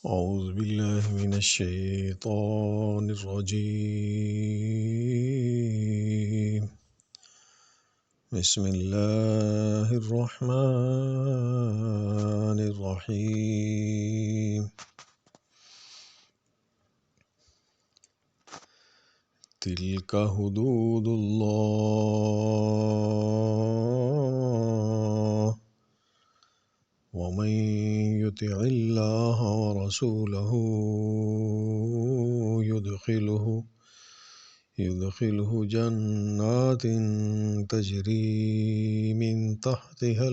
أعوذ بالله من الشيطان الرجيم. بسم الله الرحمن الرحيم. تلك حدود الله ومن يطع الله ورسوله يدخله جنات تجري من تحتها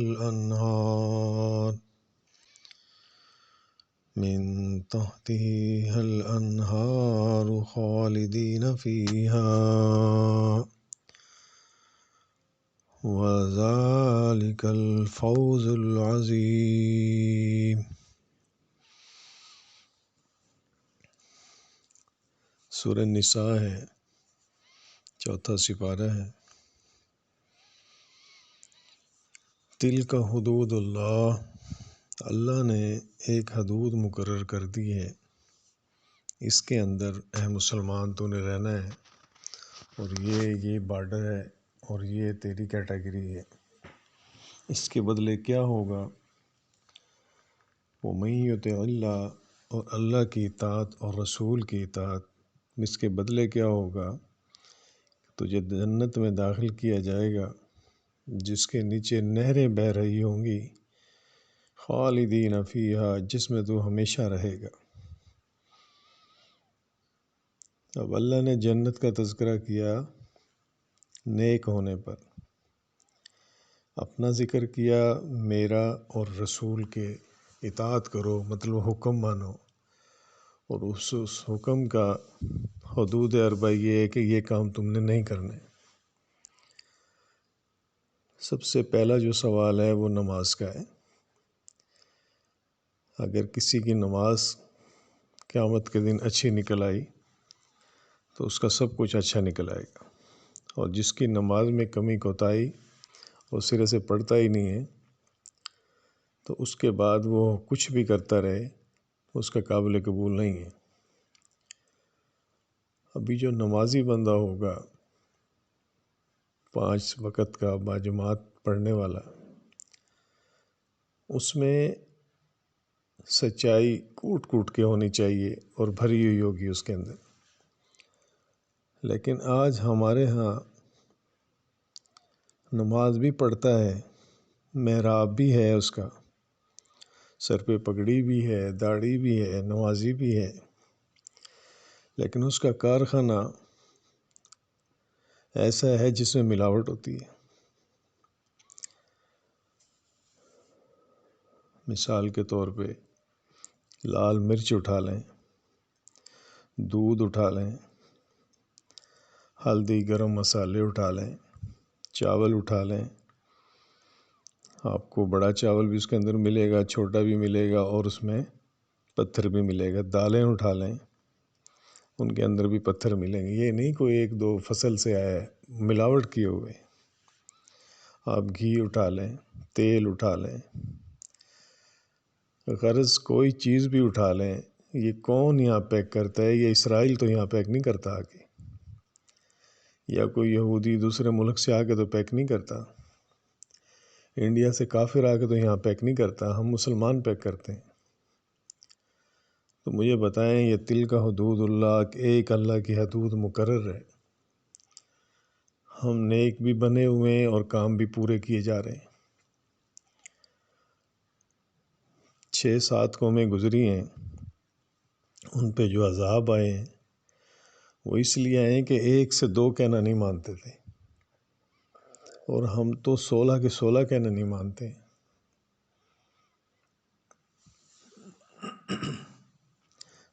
الأنهار خالدين فيها وذلك الفوز العظیم. سورہ نساء ہے، چوتھا سپارہ ہے. تلک حدود اللہ، اللہ نے ایک حدود مقرر کر دی ہے، اس کے اندر اے مسلمان تو نے رہنا ہے، اور یہ بارڈر ہے اور یہ تیری کیٹیگری ہے. اس کے بدلے کیا ہوگا؟ وَمَن يُطِعِ اللہ، اور اللہ کی اطاعت اور رسول کی اطاعت. اس کے بدلے کیا ہوگا؟ تجھے جنت میں داخل کیا جائے گا جس کے نیچے نہریں بہہ رہی ہوں گی، خالدین فیہا، جس میں تو ہمیشہ رہے گا. اب اللہ نے جنت کا تذکرہ کیا نیک ہونے پر، اپنا ذکر کیا میرا اور رسول کے اطاعت کرو، مطلب حکم مانو، اور اس حکم کا حدود اربع یہ ہے کہ یہ کام تم نے نہیں کرنے. سب سے پہلا جو سوال ہے وہ نماز کا ہے. اگر کسی کی نماز قیامت کے دن اچھی نکل آئی تو اس کا سب کچھ اچھا نکل آئے گا، اور جس کی نماز میں کمی کوتاہی اور سرے سے پڑھتا ہی نہیں ہے تو اس کے بعد وہ کچھ بھی کرتا رہے اس کا قابل قبول نہیں ہے. ابھی جو نمازی بندہ ہوگا 5 وقت کا باجماعت پڑھنے والا، اس میں سچائی کوٹ کوٹ کے ہونی چاہیے اور بھری ہوئی ہوگی اس کے اندر. لیکن آج ہمارے ہاں نماز بھی پڑھتا ہے، محراب بھی ہے، اس کا سر پہ پگڑی بھی ہے، داڑھی بھی ہے، نمازی بھی ہے، لیکن اس کا کارخانہ ایسا ہے جس میں ملاوٹ ہوتی ہے. مثال کے طور پہ لال مرچ اٹھا لیں، دودھ اٹھا لیں، ہلدی گرم مسالے اٹھا لیں، چاول اٹھا لیں. آپ کو بڑا چاول بھی اس کے اندر ملے گا، چھوٹا بھی ملے گا، اور اس میں پتھر بھی ملے گا. دالیں اٹھا لیں، ان کے اندر بھی پتھر ملیں گے. یہ نہیں کوئی 1-2 فصل سے آیا ہے، ملاوٹ کیے ہوئے. آپ گھی اٹھا لیں، تیل اٹھا لیں، غرض کوئی چیز بھی اٹھا لیں، یہ کون یہاں پیک کرتا ہے؟ یہ اسرائیل تو یہاں پیک نہیں کرتا آ کے، یا کوئی یہودی دوسرے ملک سے آ کے تو پیک نہیں کرتا، انڈیا سے کافر آ کے تو یہاں پیک نہیں کرتا، ہم مسلمان پیک کرتے ہیں. تو مجھے بتائیں، یہ تلک حدود اللہ، ایک اللہ کی حدود مقرر ہے، ہم نیک بھی بنے ہوئے ہیں اور کام بھی پورے کیے جا رہے ہیں. 6-7 قومیں گزری ہیں، ان پہ جو عذاب آئے ہیں وہ اس لیے آئے ہیں کہ 1 سے 2 کہنا نہیں مانتے تھے، اور ہم تو 16 کے 16 کہنا نہیں مانتے.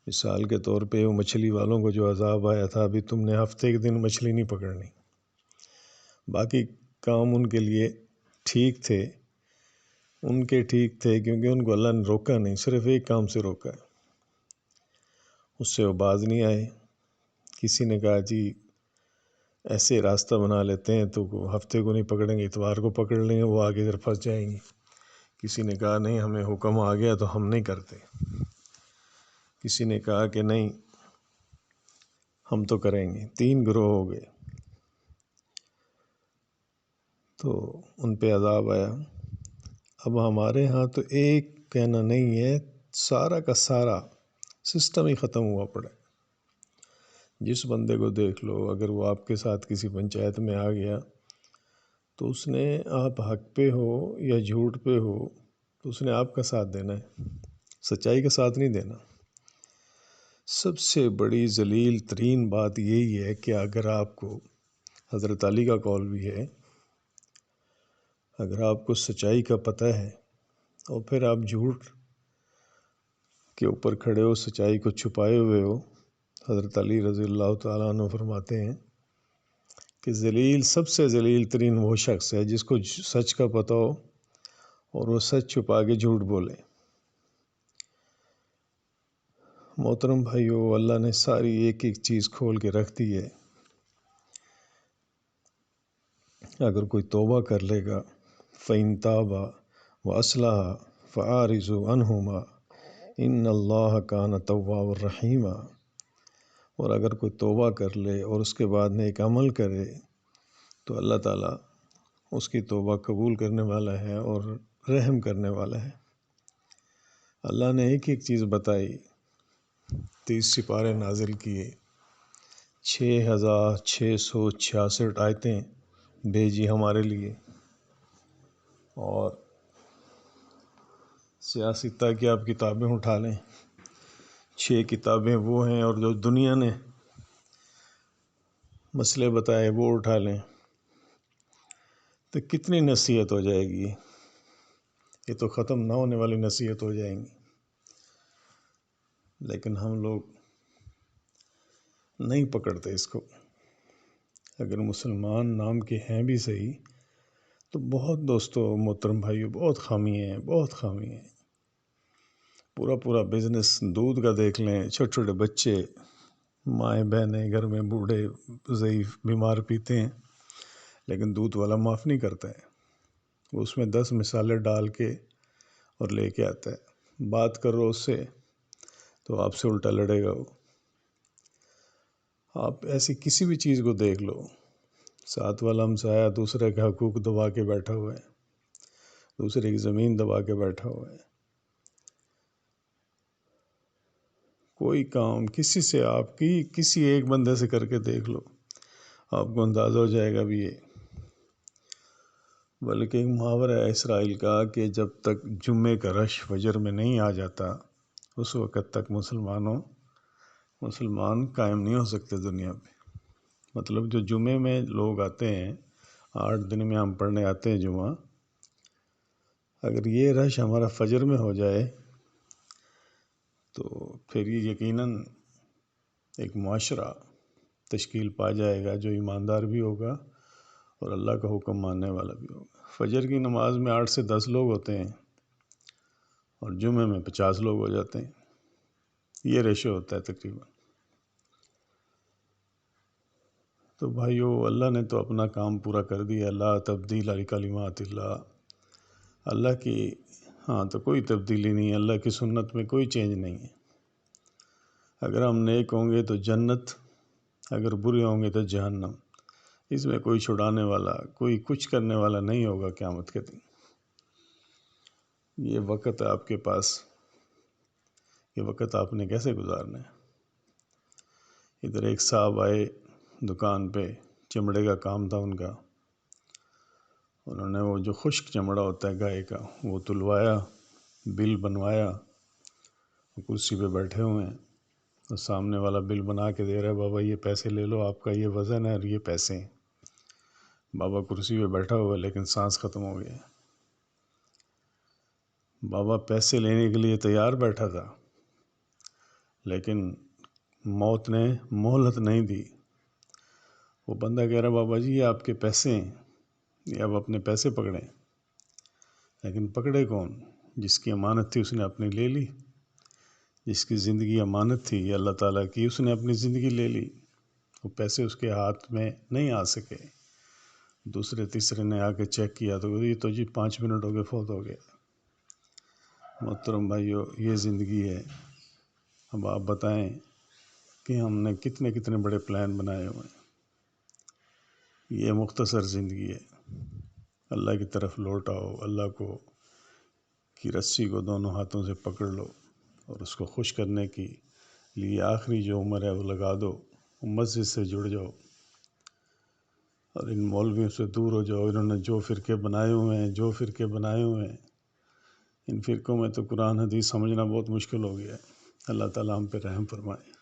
مثال کے طور پہ وہ مچھلی والوں کو جو عذاب آیا تھا، ابھی تم نے ہفتے کے دن مچھلی نہیں پکڑنی. باقی کام ان کے لیے ٹھیک تھے، کیونکہ ان کو اللہ نے روکا نہیں، صرف ایک کام سے روکا ہے، اس سے وہ باز نہیں آئے. کسی نے کہا جی ایسے راستہ بنا لیتے ہیں تو ہفتے کو نہیں پکڑیں گے، اتوار کو پکڑ لیں گے، وہ آگے ادھر پھنس جائیں گی. کسی نے کہا نہیں، ہمیں حکم آ گیا تو ہم نہیں کرتے. کسی نے کہا کہ نہیں ہم تو کریں گے، 3 گروہ ہو گئے، تو ان پہ عذاب آیا۔ اب ہمارے ہاں تو ایک کہنا نہیں ہے، سارا کا سارا سسٹم ہی ختم ہوا پڑا ہے۔ جس بندے کو دیکھ لو، اگر وہ آپ کے ساتھ کسی پنچایت میں آ گیا تو اس نے آپ حق پہ ہو یا جھوٹ پہ ہو تو اس نے آپ کا ساتھ دینا ہے، سچائی کا ساتھ نہیں دینا۔ سب سے بڑی ذلیل ترین بات یہی ہے کہ اگر آپ کو، حضرت علی کا قول بھی ہے، اگر آپ کو سچائی کا پتہ ہے اور پھر آپ جھوٹ کے اوپر کھڑے ہو، سچائی کو چھپائے ہوئے ہو، حضرت علی رضی اللہ تعالیٰ عنہ فرماتے ہیں کہ ذلیل، سب سے ذلیل ترین وہ شخص ہے جس کو سچ کا پتہ ہو اور وہ سچ چھپا کے جھوٹ بولے۔ محترم بھائیو، اللہ نے ساری ایک ایک چیز کھول کے رکھ دی ہے۔ اگر کوئی توبہ کر لے گا، فَإِن تَابَا وَأَصْلَحَا فَأَعْرِضُوا عَنْهُمَا إِنَّ اللَّهَ كَانَ تَوَّابًا رَحِيمًا، اور اگر کوئی توبہ کر لے اور اس کے بعد نیک عمل کرے تو اللہ تعالیٰ اس کی توبہ قبول کرنے والا ہے اور رحم کرنے والا ہے۔ اللہ نے ایک ایک چیز بتائی، 30 سپارے نازل کیے، 6666 آیتیں بھیجی ہمارے لیے، اور سیاستہ کی آپ کتابیں اٹھا لیں، 6 کتابیں وہ ہیں، اور جو دنیا نے مسئلے بتائے وہ اٹھا لیں، تو کتنی نصیحت ہو جائے گی؟ یہ تو ختم نہ ہونے والی نصیحت ہو جائیں گی۔ لیکن ہم لوگ نہیں پکڑتے اس کو۔ اگر مسلمان نام کے ہیں بھی صحیح، تو بہت دوستو محترم بھائیو، بہت خامی ہیں، بہت خامی ہیں۔ پورا پورا بزنس دودھ کا دیکھ لیں، چھوٹے چھوٹے بچے، مائیں بہنیں گھر میں بوڑھے ضعیف بیمار پیتے ہیں، لیکن دودھ والا معاف نہیں کرتا ہے، وہ اس میں 10 مثالیں ڈال کے اور لے کے آتا ہے۔ بات کرو اس سے تو آپ سے الٹا لڑے گا وہ۔ آپ ایسی کسی بھی چیز کو دیکھ لو، ساتھ والا ہمسایہ دوسرے کے حقوق دبا کے بیٹھا ہوا ہے، دوسرے کی زمین دبا کے بیٹھا ہوا ہے۔ کوئی کام کسی سے، آپ کی کسی ایک بندے سے کر کے دیکھ لو، آپ کو اندازہ ہو جائے گا بھی یہ۔ بلکہ ایک محاورہ ہے اسرائیل کا کہ جب تک جمعے کا رش فجر میں نہیں آ جاتا، اس وقت تک مسلمان قائم نہیں ہو سکتے دنیا پہ۔ مطلب جو جمعے میں لوگ آتے ہیں، 8 دن میں ہم پڑھنے آتے ہیں جمعہ، اگر یہ رش ہمارا فجر میں ہو جائے تو پھر یہ یقیناً ایک معاشرہ تشکیل پا جائے گا جو ایماندار بھی ہوگا اور اللہ کا حکم ماننے والا بھی ہوگا۔ فجر کی نماز میں 8 سے 10 لوگ ہوتے ہیں اور جمعے میں 50 لوگ ہو جاتے ہیں، یہ ریشو ہوتا ہے تقریباً۔ تو بھائیو، اللہ نے تو اپنا کام پورا کر دیا، لا تبدیل لکلمات اللہ، اللہ کی ہاں تو کوئی تبدیلی نہیں ہے، اللہ کی سنت میں کوئی چینج نہیں ہے۔ اگر ہم نیک ہوں گے تو جنت، اگر برے ہوں گے تو جہنم، اس میں کوئی چھڑانے والا، کوئی کچھ کرنے والا نہیں ہوگا قیامت کے دن۔ یہ وقت آپ کے پاس، یہ وقت آپ نے کیسے گزارنا ہے؟ ادھر ایک صاحب آئے دکان پہ، چمڑے کا کام تھا ان کا، انہوں نے وہ جو خشک چمڑا ہوتا ہے گائے کا وہ تلوایا، بل بنوایا، کرسی پہ بیٹھے ہوئے ہیں، اور سامنے والا بل بنا کے دے رہا ہے، بابا یہ پیسے لے لو، آپ کا یہ وزن ہے اور یہ پیسے ہیں۔ بابا کرسی پہ بیٹھا ہوا ہے لیکن سانس ختم ہو گیا۔ بابا پیسے لینے کے لیے تیار بیٹھا تھا، لیکن موت نے مہلت نہیں دی۔ وہ بندہ کہہ رہا، بابا جی یہ آپ کے پیسے ہیں، یہ آپ اپنے پیسے پکڑیں۔ لیکن پکڑے کون؟ جس کی امانت تھی اس نے اپنی لے لی، جس کی زندگی امانت تھی یہ اللہ تعالیٰ کی، اس نے اپنی زندگی لے لی، وہ پیسے اس کے ہاتھ میں نہیں آ سکے۔ دوسرے تیسرے نے آ کے چیک کیا تو یہ تو جی 5 منٹ ہو گئے، فوت ہو گیا۔ محترم بھائیو، یہ زندگی ہے، اب آپ بتائیں کہ ہم نے کتنے کتنے بڑے پلان بنائے ہوئے ہیں. یہ مختصر زندگی ہے. اللہ کی طرف لوٹ آؤ، اللہ کی رسی کو دونوں ہاتھوں سے پکڑ لو اور اس کو خوش کرنے کی لیے آخری جو عمر ہے وہ لگا دو. مسجد سے جڑ جاؤ اور ان مولویوں سے دور ہو جاؤ. انہوں نے جو فرقے بنائے ہوئے ہیں ان فرقوں میں تو قرآن حدیث سمجھنا بہت مشکل ہو گیا ہے. اللہ تعالیٰ ہم پہ رحم فرمائے.